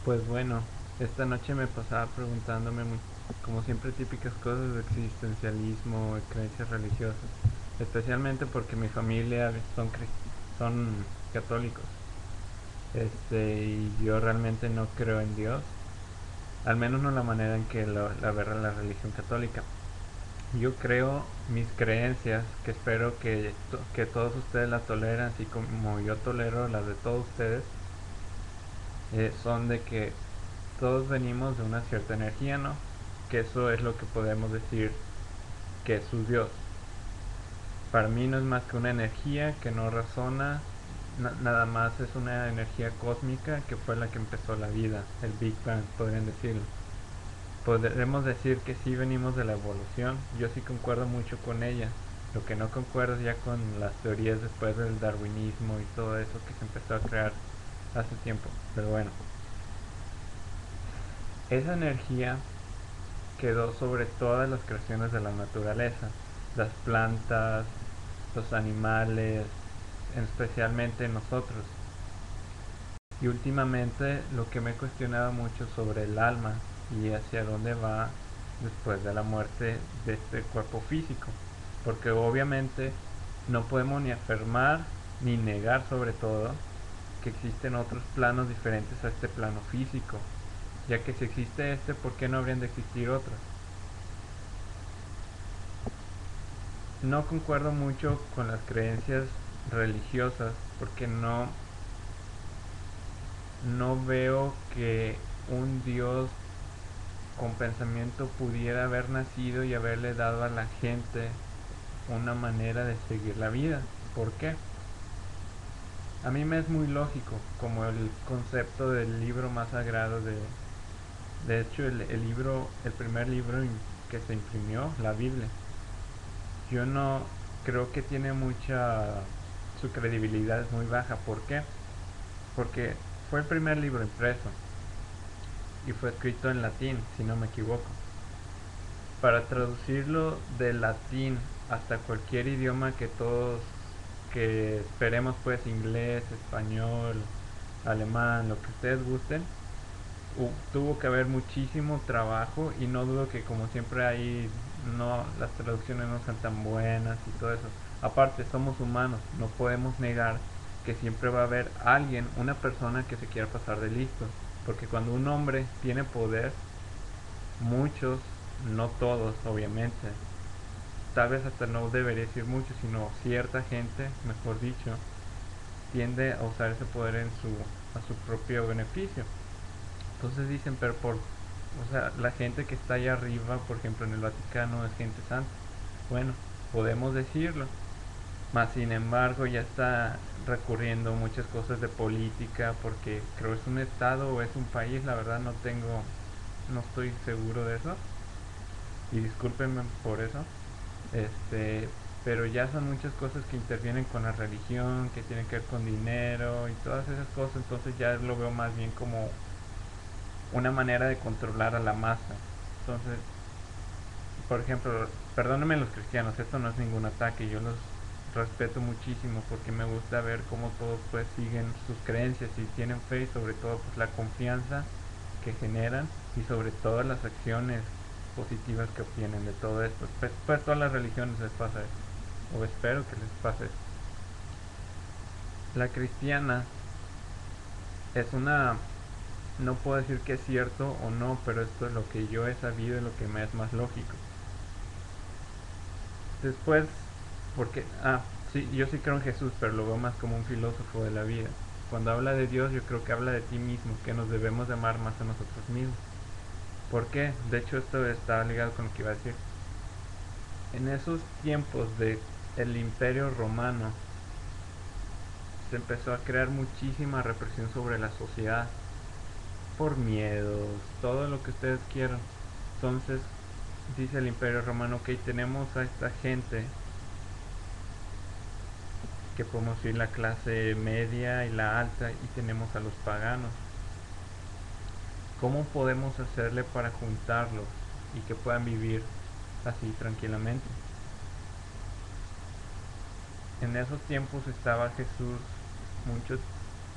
Pues bueno, esta noche me pasaba preguntándome, como siempre, típicas cosas de existencialismo y creencias religiosas, especialmente porque mi familia son católicos, y yo realmente no creo en Dios, al menos no la manera en que la verá la religión católica. Yo creo mis creencias, que espero que todos ustedes las toleran, así como yo tolero las de todos ustedes, son de que todos venimos de una cierta energía, ¿no? Que eso es lo que podemos decir que es su Dios. Para mí no es más que una energía que no razona, nada más es una energía cósmica que fue la que empezó la vida, el Big Bang, podrían decirlo. Podremos decir que sí venimos de la evolución, yo sí concuerdo mucho con ella. Lo que no concuerdo es ya con las teorías después del darwinismo y todo eso que se empezó a crear hace tiempo. Pero bueno, esa energía quedó sobre todas las creaciones de la naturaleza, las plantas, los animales, especialmente nosotros. Y últimamente lo que me he cuestionado mucho sobre el alma y hacia dónde va después de la muerte de este cuerpo físico. Porque obviamente no podemos ni afirmar ni negar sobre todo que existen otros planos diferentes a este plano físico, ya que si existe este, ¿por qué no habrían de existir otros? No concuerdo mucho con las creencias religiosas porque no veo que un Dios con pensamiento pudiera haber nacido y haberle dado a la gente una manera de seguir la vida. ¿Por qué? A mí me es muy lógico, como el concepto del libro más sagrado de hecho el primer libro que se imprimió, la Biblia. Yo no creo que tiene su credibilidad es muy baja. ¿Por qué? Porque fue el primer libro impreso y fue escrito en latín, si no me equivoco. Para traducirlo del latín hasta cualquier idioma que esperemos, pues inglés, español, alemán, lo que ustedes gusten, tuvo que haber muchísimo trabajo y no dudo que como siempre hay, no, las traducciones no son tan buenas y todo eso. Aparte, somos humanos, no podemos negar que siempre va a haber alguien, una persona que se quiera pasar de listo. Porque cuando un hombre tiene poder, muchos, no todos obviamente, tal vez hasta no debería decir muchos, sino cierta gente, mejor dicho, tiende a usar ese poder a su propio beneficio. Entonces dicen, pero o sea, la gente que está allá arriba, por ejemplo en el Vaticano, es gente santa. Bueno, podemos decirlo, más sin embargo ya está recurriendo muchas cosas de política, porque creo es un estado o es un país, la verdad no estoy seguro de eso, y discúlpenme por eso, este, pero ya son muchas cosas que intervienen con la religión, que tienen que ver con dinero y todas esas cosas, entonces ya lo veo más bien como una manera de controlar a la masa. Entonces, por ejemplo, perdónenme los cristianos, esto no es ningún ataque, yo los respeto muchísimo porque me gusta ver cómo todos pues siguen sus creencias y tienen fe y sobre todo pues la confianza que generan y sobre todo las acciones positivas que obtienen de todo esto. Pues todas las religiones les pasa eso, o espero que les pase eso. La cristiana es una, no puedo decir que es cierto o no, pero esto es lo que yo he sabido y lo que me es más lógico. Después, porque, sí, yo sí creo en Jesús, pero lo veo más como un filósofo de la vida. Cuando habla de Dios, yo creo que habla de ti mismo, que nos debemos de amar más a nosotros mismos. ¿Por qué? De hecho, esto está ligado con lo que iba a decir. En esos tiempos de el Imperio Romano se empezó a crear muchísima represión sobre la sociedad por miedos, todo lo que ustedes quieran. Entonces, dice el Imperio Romano, ok, tenemos a esta gente que podemos decir la clase media y la alta y tenemos a los paganos. ¿Cómo podemos hacerle para juntarlos y que puedan vivir así tranquilamente? En esos tiempos estaba Jesús mucho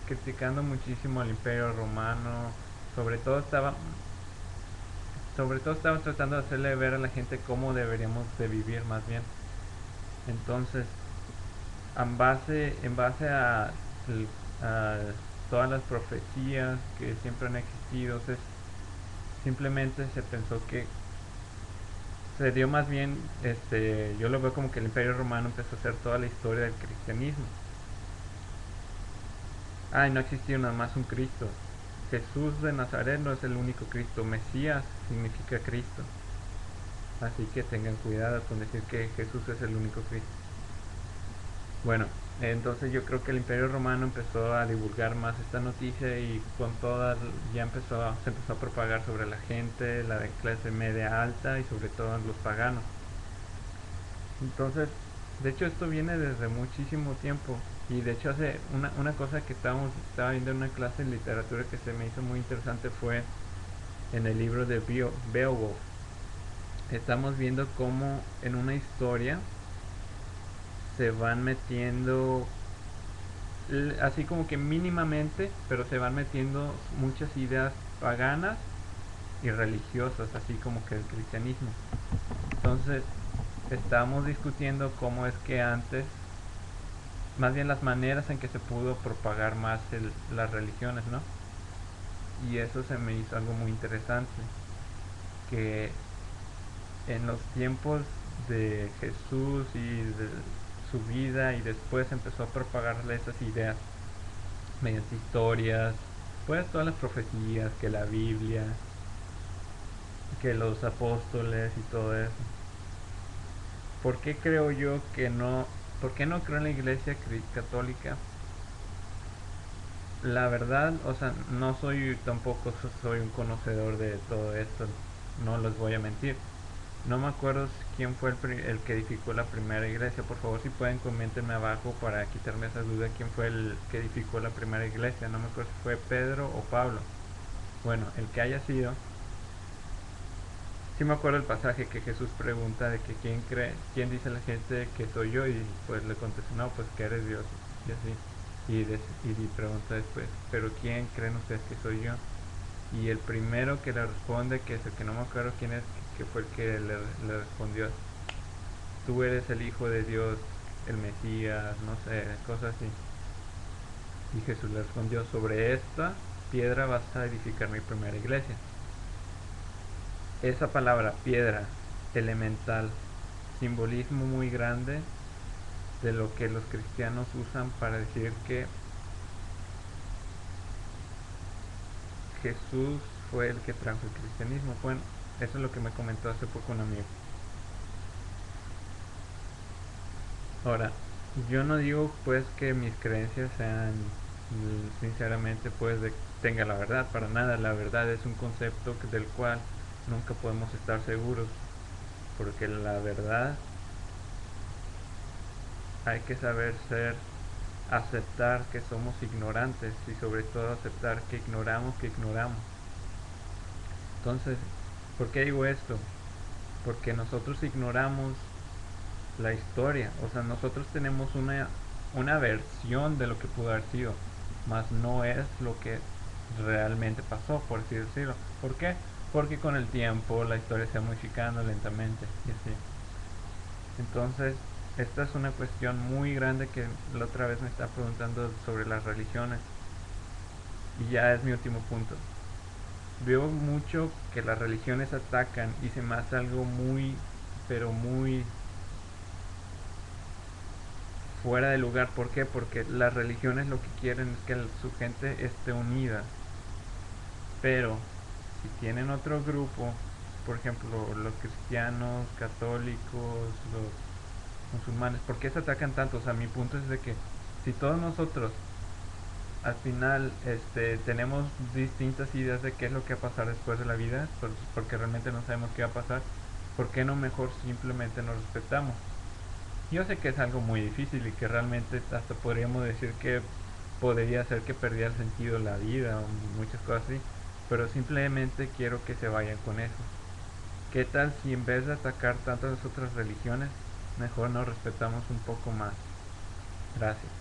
criticando muchísimo al Imperio Romano, sobre todo estaba tratando de hacerle ver a la gente cómo deberíamos de vivir más bien. Entonces, en base a todas las profecías que siempre han existido, simplemente se pensó que se dio más bien, yo lo veo como que el Imperio Romano empezó a hacer toda la historia del cristianismo. Y no existía nada más un Cristo. Jesús de Nazaret no es el único Cristo. Mesías significa Cristo. Así que tengan cuidado con decir que Jesús es el único Cristo. Bueno, entonces yo creo que el Imperio Romano empezó a divulgar más esta noticia y con todas se empezó a propagar sobre la gente, la de clase media alta y sobre todo los paganos. Entonces, de hecho esto viene desde muchísimo tiempo y de hecho hace una cosa que estaba viendo en una clase de literatura que se me hizo muy interesante fue en el libro de Beowulf. Estamos viendo cómo en una historia se van metiendo así como que mínimamente, pero se van metiendo muchas ideas paganas y religiosas, así como que el cristianismo. Entonces, estamos discutiendo cómo es que antes, más bien las maneras en que se pudo propagar más las religiones, ¿no? Y eso se me hizo algo muy interesante, que en los tiempos de Jesús y de su vida y después empezó a propagarle esas ideas mediante historias, pues todas las profecías, que la Biblia, que los apóstoles y todo eso. ¿Por qué creo yo que no? ¿Por qué no creo en la iglesia católica? La verdad, o sea, no soy tampoco soy un conocedor de todo esto, no les voy a mentir. No me acuerdo quién fue el que edificó la primera iglesia. Por favor, si pueden, coméntenme abajo para quitarme esa duda. ¿Quién fue el que edificó la primera iglesia? No me acuerdo si fue Pedro o Pablo. Bueno, el que haya sido. Sí me acuerdo el pasaje que Jesús pregunta de que quién dice la gente que soy yo, y pues le contesta, no, pues que eres Dios, y así. Y pregunta después, pero ¿quién creen ustedes que soy yo? Y el primero que le responde, que es el que no me acuerdo quién es, que fue el que le respondió, tú eres el Hijo de Dios, el Mesías, no sé, cosas así. Y Jesús le respondió, sobre esta piedra vas a edificar mi primera iglesia. Esa palabra, piedra, elemental, simbolismo muy grande de lo que los cristianos usan para decir que Jesús fue el que trajo el cristianismo. Bueno, eso es lo que me comentó hace poco un amigo. Ahora, yo no digo pues que mis creencias sean sinceramente pues tenga la verdad, para nada. La verdad es un concepto del cual nunca podemos estar seguros, porque la verdad hay que saber aceptar que somos ignorantes y sobre todo aceptar que ignoramos. Entonces, ¿por qué digo esto? Porque nosotros ignoramos la historia, o sea, nosotros tenemos una versión de lo que pudo haber sido, mas no es lo que realmente pasó, por así decirlo. ¿Por qué? Porque con el tiempo la historia se va modificando lentamente y así. Entonces, esta es una cuestión muy grande que la otra vez me está preguntando sobre las religiones. Y ya es mi último punto. Veo mucho que las religiones atacan y se me hace algo muy, pero muy fuera de lugar. ¿Por qué? Porque las religiones lo que quieren es que su gente esté unida. Pero si tienen otro grupo, por ejemplo, los cristianos, católicos, los musulmanes, ¿por qué se atacan tanto? O sea, mi punto es de que si todos nosotros al final tenemos distintas ideas de qué es lo que va a pasar después de la vida, porque realmente no sabemos qué va a pasar, ¿por qué no mejor simplemente nos respetamos? Yo sé que es algo muy difícil y que realmente hasta podríamos decir que podría hacer que perdiera el sentido la vida o muchas cosas así, pero simplemente quiero que se vayan con eso. ¿Qué tal si en vez de atacar tantas otras religiones, mejor nos respetamos un poco más? Gracias.